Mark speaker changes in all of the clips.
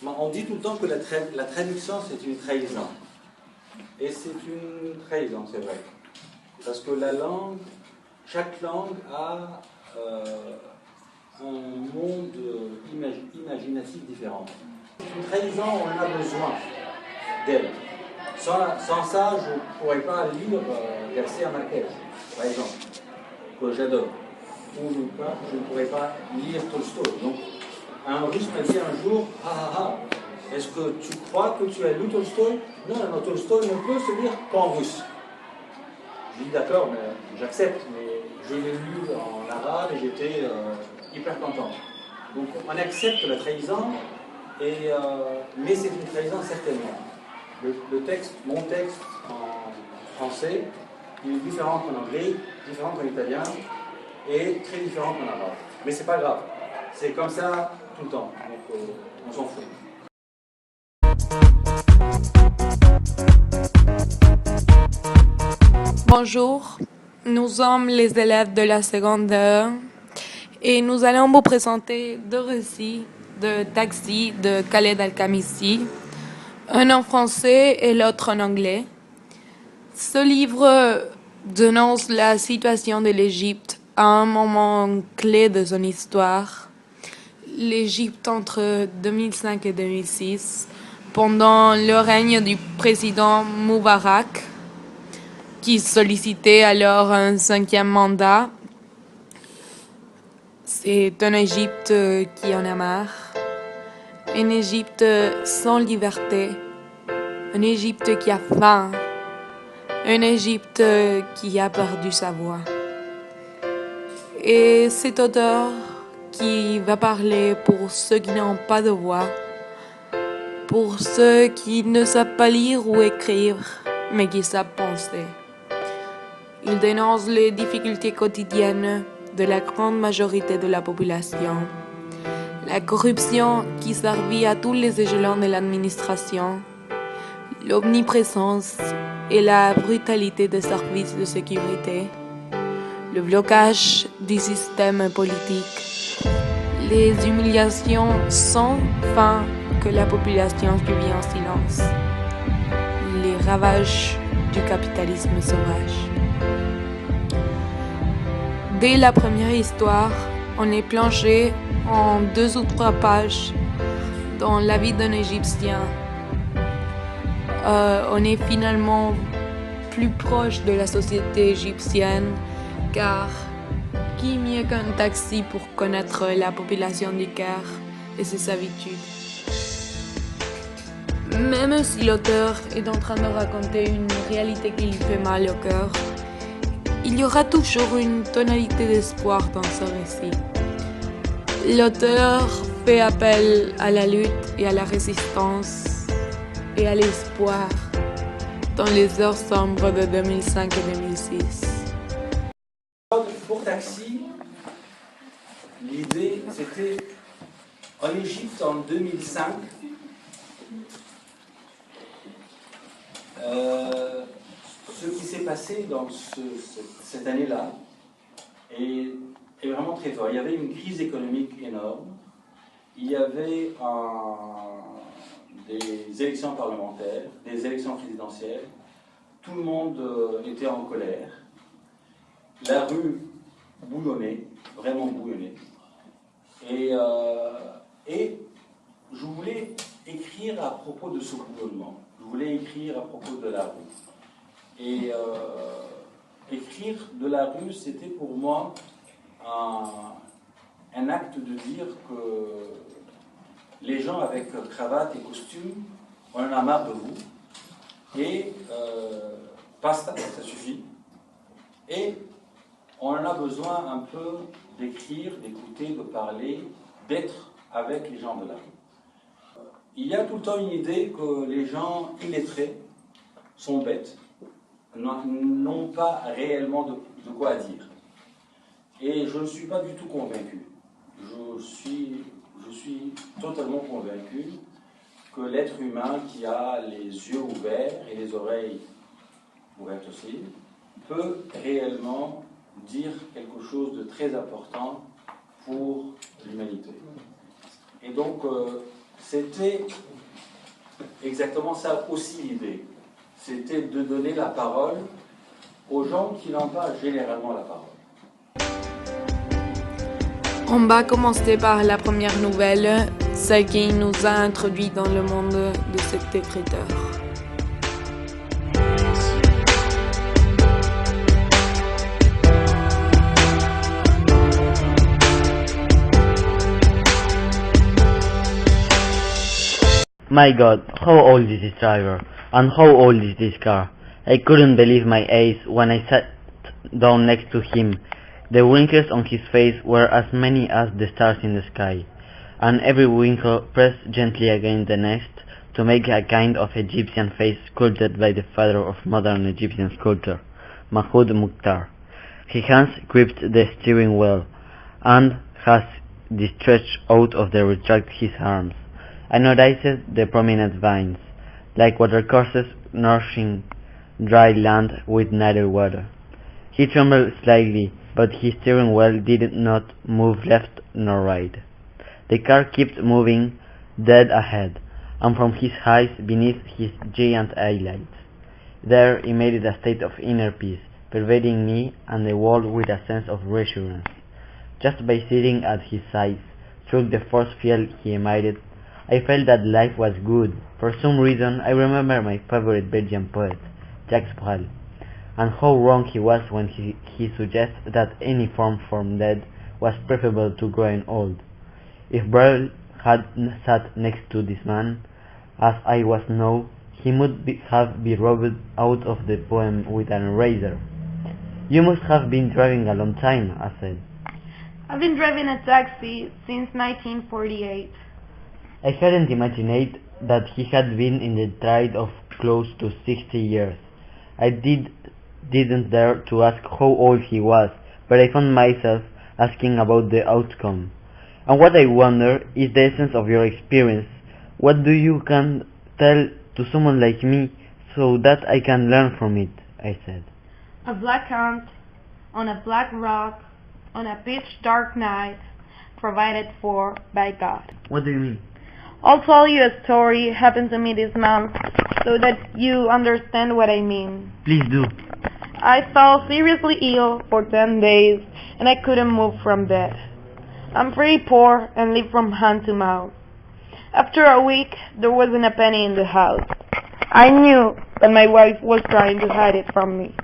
Speaker 1: On dit tout le temps que la traduction, c'est une trahison. Et c'est une trahison, c'est vrai. Parce que la langue, chaque langue a un monde imaginatif différent. Une trahison, on en a besoin d'elle. Sans ça, je ne pourrais pas lire Verset à Marrakech, par exemple, que j'adore. Ou je ne pourrais pas lire Tolstoï. Donc, un Russe m'a dit un jour, est-ce que tu crois que tu as lu Tolstoï? Non, Tolstoï ne peut se lire qu'en russe. Je dis d'accord, mais j'accepte, mais je l'ai lu en arabe et j'étais hyper content. Donc on accepte la trahison, mais c'est une trahison certainement. Le texte, mon texte en français, il est différent qu'en anglais, différent qu'en italien et très différent qu'en arabe. Mais c'est pas grave, c'est comme ça tout le temps, donc on s'en fout.
Speaker 2: Bonjour, nous sommes les élèves de la secondaire et nous allons vous présenter deux récits de Taxi de KHALED Al Khamissi, un en français et l'autre en anglais. Ce livre dénonce la situation de l'Égypte à un moment clé de son histoire, l'Égypte entre 2005 et 2006, pendant le règne du président Moubarak, qui sollicitait alors un 5e mandat. C'est une Égypte qui en a marre, une Égypte sans liberté, une Égypte qui a faim, une Égypte qui a perdu sa voix. Et cet auteur qui va parler pour ceux qui n'ont pas de voix, pour ceux qui ne savent pas lire ou écrire, mais qui savent penser. Il dénonce les difficultés quotidiennes de la grande majorité de la population, la corruption qui servit à tous les échelons de l'administration, l'omniprésence et la brutalité des services de sécurité, le blocage du système politique, les humiliations sans fin que la population subit en silence, les ravages du capitalisme sauvage. Dès la première histoire, on est plongé en 2 ou 3 pages dans la vie d'un Égyptien. On est finalement plus proche de la société égyptienne, car qui mieux qu'un taxi pour connaître la population du Caire et ses habitudes. Même si l'auteur est en train de raconter une réalité qui lui fait mal au cœur, il y aura toujours une tonalité d'espoir dans ce récit. L'auteur fait appel à la lutte et à la résistance et à l'espoir dans les heures sombres de 2005 et 2006.
Speaker 1: Pour Taxi, l'idée c'était en Égypte en 2005. Ce qui s'est passé dans cette année-là est vraiment très fort. Il y avait une crise économique énorme, il y avait des élections parlementaires, des élections présidentielles, tout le monde était en colère, la rue bouillonnait, vraiment bouillonnait, et je voulais écrire à propos de ce bouillonnement, je voulais écrire à propos de la rue. Et écrire de la rue, c'était pour moi un acte de dire que les gens avec cravate et costume, on en a marre de vous, et basta, ça suffit. Et on en a besoin un peu d'écrire, d'écouter, de parler, d'être avec les gens de la rue. Il y a tout le temps une idée que les gens illettrés sont bêtes, n'ont pas réellement de quoi dire. Et je ne suis pas du tout convaincu. Je suis totalement convaincu que l'être humain qui a les yeux ouverts et les oreilles ouvertes aussi, peut réellement dire quelque chose de très important pour l'humanité. Et donc, C'était exactement ça aussi l'idée. C'était de donner la parole aux gens qui n'ont pas généralement la parole.
Speaker 2: On va commencer par la première nouvelle, celle qui nous a introduit dans le monde de cet écriteur.
Speaker 3: My God, how old is this driver? And how old is this car? I couldn't believe my eyes when I sat down next to him. The wrinkles on his face were as many as the stars in the sky, and every wrinkle pressed gently against the next to make a kind of Egyptian face sculpted by the father of modern Egyptian sculpture, Mahmoud Mukhtar. His hands gripped the steering wheel, and as he stretched out of the retract his arms, I noticed the prominent vines, like watercourses nourishing dry land with neither water. He trembled slightly, but his steering wheel did not move left nor right. The car kept moving dead ahead, and from his eyes beneath his giant eyelids, there emitted a state of inner peace, pervading me and the world with a sense of reassurance. Just by sitting at his side, through the force field he emitted, I felt that life was good. For some reason, I remember my favorite Belgian poet, Jacques Brel, and how wrong he was when he suggested that any form from death was preferable to growing old. If Brel had sat next to this man, as I was now, he would have been rubbed out of the poem with an eraser. You must have been driving a long time, I said.
Speaker 2: I've been driving a taxi since 1948.
Speaker 3: I hadn't imagined that he had been in the trade of close to 60 years. I didn't dare to ask how old he was, but I found myself asking about the outcome. And what I wonder is the essence of your experience. What do you can tell to someone like me so that I can learn from it? I said.
Speaker 2: A black ant on a black rock on a pitch dark night provided for by God.
Speaker 3: What do you mean?
Speaker 2: I'll tell you a story happened to me this month so that you understand what I mean.
Speaker 3: Please do.
Speaker 2: I fell seriously ill for 10 days and I couldn't move from bed. I'm pretty poor and live from hand to mouth. After a week, there wasn't a penny in the house. I knew that my wife was trying to hide it from me.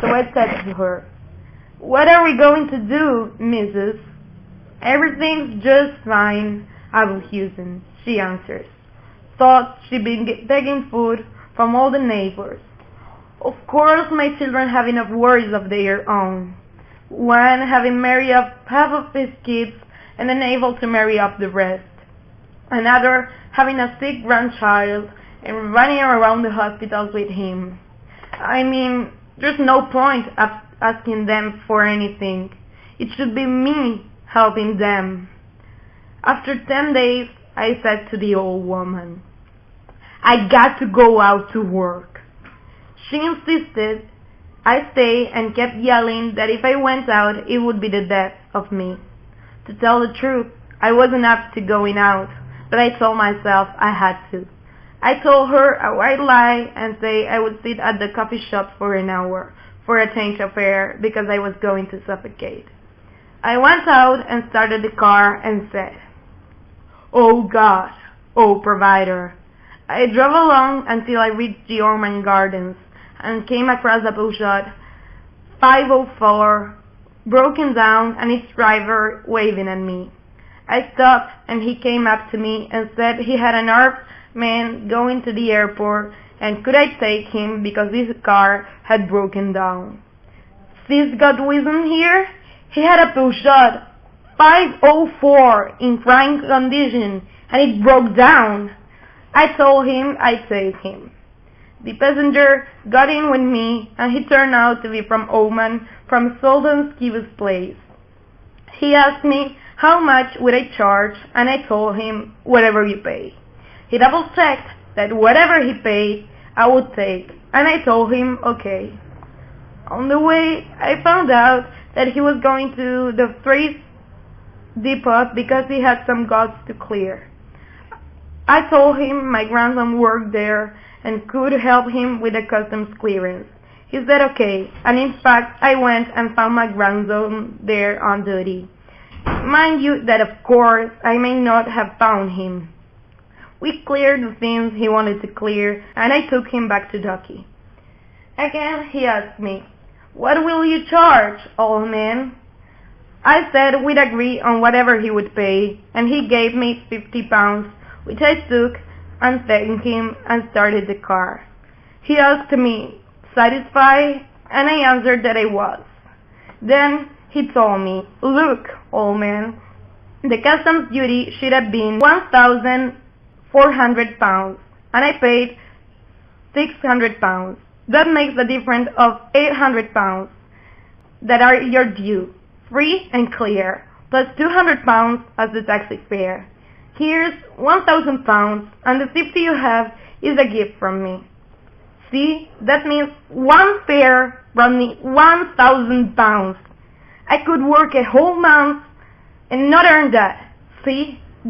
Speaker 2: So I said to her, "What are we going to do, Mrs.? Everything's just fine, Abelhusen," she answers. Thought she'd been begging food from all the neighbors. Of course my children have enough worries of their own. One having married up half of his kids and unable to marry up the rest. Another having a sick grandchild and running around the hospitals with him. I mean, there's no point of asking them for anything. It should be me helping them. After 10 days, I said to the old woman, "I got to go out to work." She insisted I stay and kept yelling that if I went out, it would be the death of me. To tell the truth, I wasn't up to going out, but I told myself I had to. I told her a white lie and say I would sit at the coffee shop for an hour for a change of air because I was going to suffocate. I went out and started the car and said, "Oh God, oh provider." I drove along until I reached the Orman Gardens and came across a Peugeot 504 broken down and its driver waving at me. I stopped and he came up to me and said he had an armed man going to the airport and could I take him because his car had broken down. This Godwism here, he had a Peugeot 504 in prime condition and it broke down. I told him I'd take him. The passenger got in with me and he turned out to be from Oman, from Sultan Skiba's place. He asked me how much would I charge and I told him whatever you pay. He double-checked that whatever he paid I would take and I told him okay. On the way I found out that he was going to the freight depot because he had some goods to clear.
Speaker 4: I told him my grandson worked there and could help him with the customs clearance. He said okay, and in fact I went and found my grandson there on duty. Mind you that of course I may not have found him. We cleared the things he wanted to clear, and I took him back to Ducky. Again he asked me, "What will you charge, old man?" I said we'd agree on whatever he would pay, and he gave me £50, which I took and thanked him and started the car. He asked me, "Satisfied?" and I answered that I was. Then he told me, "Look, old man, the customs duty should have been £1,400, and I paid £600. That makes a difference of £800 that are your due, free and clear, plus £200 as the taxi fare. Here's £1,000, and the 50 you have is a gift from me." See, that means one fare brought me £1,000. I could work a whole month and not earn that. See,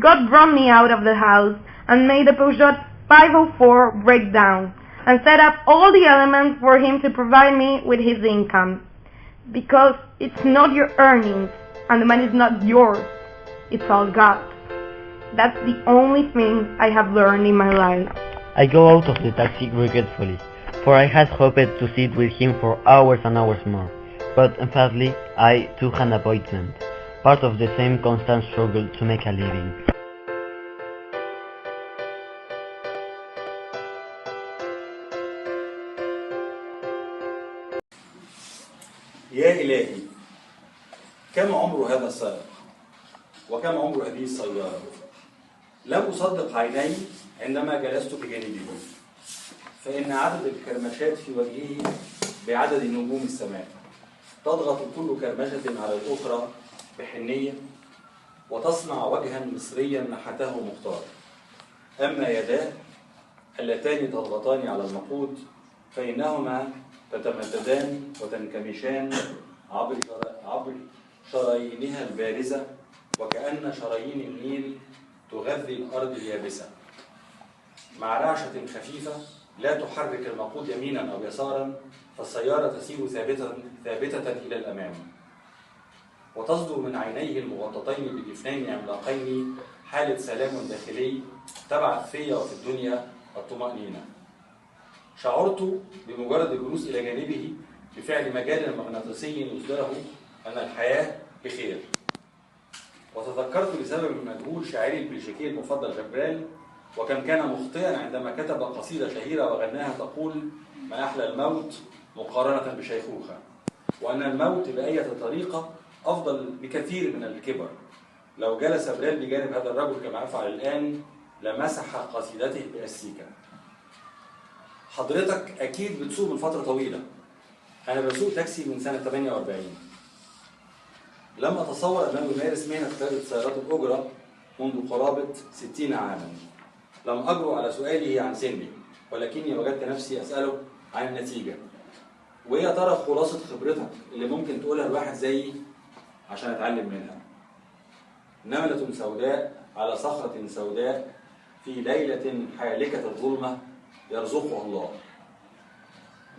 Speaker 4: God brought me out of the house and made the Peugeot 504 break down and set up all the elements for him to provide me with his income. Because it's not your earnings and the money is not yours, it's all God's. That's the only thing I have learned in my life.
Speaker 3: I go out of the taxi regretfully, for I had hoped to sit with him for hours and hours more. But unfortunately, I too had an appointment, part of the same constant struggle to make a living.
Speaker 1: يا إلهي، كم عمر هذا السائق؟ وكم عمر هذه السيارة؟ لم أصدق عيني عندما جلست بجانبه، فإن عدد الكرمشات في وجهه بعدد نجوم السماء، تضغط كل كرمشة على الأخرى بحنية وتصنع وجها مصريا نحته مختار. أما يداه اللتان تضغطان على المقود فإنهما تتمددان وتنكمشان عبر شرايينها البارزة، وكأن شرايين النيل تغذي الأرض اليابسة. مع رعشة خفيفة لا تحرك المقود يمينا أو يسارا، فالسيارة تسير ثابتة إلى الأمام، وتصدر من عينيه المغطتين بجفنين عملاقين حالة سلام داخلي تبعث فيا وفي الدنيا الطمأنينة. شعرت بمجرد الجلوس إلى جانبه بفعل مجال مغناطيسي يصدره أن الحياة بخير. وتذكرت لسبب مجهول شاعري البلجيكي المفضل جبرال، وكم كان مخطئا عندما كتب قصيدة شهيرة وغناها تقول: ما أحلى الموت مقارنة بشيخوخة، وأن الموت بأية طريقة أفضل بكثير من الكبر. لو جلس برال بجانب هذا الرجل كما أفعل الآن لمسح قصيدته بأستيكة. حضرتك أكيد بتسوق من فترة طويلة. أنا بسوق تاكسي من سنة 48. لم أتصور أنه يمارس مهنة قيادة سيارات الأجرة منذ قرابة 60 عاما. لم أجرؤ على سؤاله عن سني، ولكني وجدت نفسي أسأله عن النتيجة. وإيه ترى خلاصة خبرتك اللي ممكن تقولها لواحد زيي عشان أتعلم منها؟ نملة سوداء على صخرة سوداء في ليلة حالكة الظلمة يرزقها الله.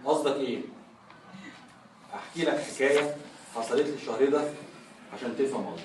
Speaker 1: قصدك إيه؟ أحكي لك حكاية حصلت لي الشهر ده عشان تفهم قصدي.